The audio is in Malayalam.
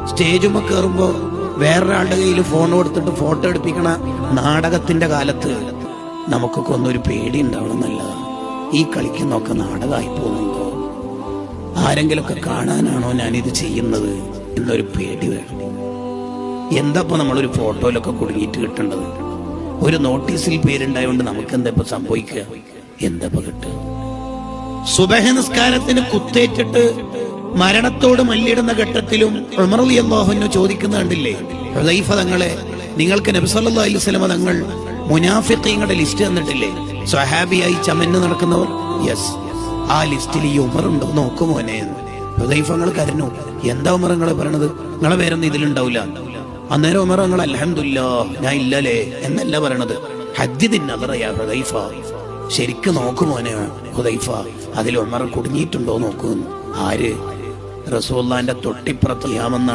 സ്റ്റേജുമ്മ കയറുമ്പോ വേറൊരാളുടെ കയ്യിൽ ഫോൺ കൊടുത്തിട്ട് ഫോട്ടോ എടുപ്പിക്കണ നാടകത്തിന്റെ കാലത്ത് നമുക്കൊക്കെ ഒന്നൊരു പേടി ഉണ്ടാവണം നല്ലതാണ്. ഈ കളിക്കുന്നൊക്കെ നാടകമായി പോകുന്നുണ്ടോ, ആരെങ്കിലുമൊക്കെ കാണാനാണോ ഞാനിത് ചെയ്യുന്നത് എന്നൊരു പേടി വേണം. എന്താപ്പോ നമ്മളൊരു ഫോട്ടോയിലൊക്കെ കുടുങ്ങിയിട്ട് കിട്ടേണ്ടത്? ഒരു നോട്ടീസിൽ പേരുണ്ടായോണ്ട് നമുക്ക് എന്താ ഇപ്പൊ സംഭവിക്കുക? എന്താ കിട്ടുക? സുബഹ നിസ്കാരത്തിന് കുത്തേറ്റിട്ട് മരണത്തോട് മല്ലിടുന്ന ഘട്ടത്തിലും ഉമർ റളിയല്ലാഹു അൻഹു ചോദിക്കുന്ന കണ്ടില്ലേ, ഹുദൈഫ തങ്ങളെ, നിങ്ങൾക്ക് നബി സല്ലല്ലാഹു അലൈഹി വസല്ലം തങ്ങൾ മുനാഫിഖീങ്ങളുടെ ലിസ്റ്റ് തന്നിട്ടില്ലേ, സ്വഹാബിയായി ചമന്ന് നടക്കുന്നവർ? യെസ്, ആ ലിസ്റ്റിൽ ഈ ഉമർ ഉണ്ടോ നോക്കുമോനെ. ഹുദൈഫ തങ്ങൾ കരഞ്ഞു. എന്താ ഉമർ നിങ്ങളെ പറയണത്? നിങ്ങളെ പേരൊന്നും ഇതിലുണ്ടാവില്ല. അന്നേരം ഉമർ നിങ്ങൾ അൽഹംദുലില്ലാഹ് ഞാൻ ഇല്ലല്ലേ എന്നല്ല പറയണത്. ഹദ്ദിദിൻ നദറ യാ ഹുദൈഫ, ശരിക്കും നോക്കുമോനെ ഹുദൈഫ, അതിൽ ഉമർ കുടുങ്ങിയിട്ടുണ്ടോ നോക്കുന്നു. ആര്? റസൂലുള്ളാഹിന്റെ തൊട്ടിപ്പുറത്ത് യാമെന്നാണ്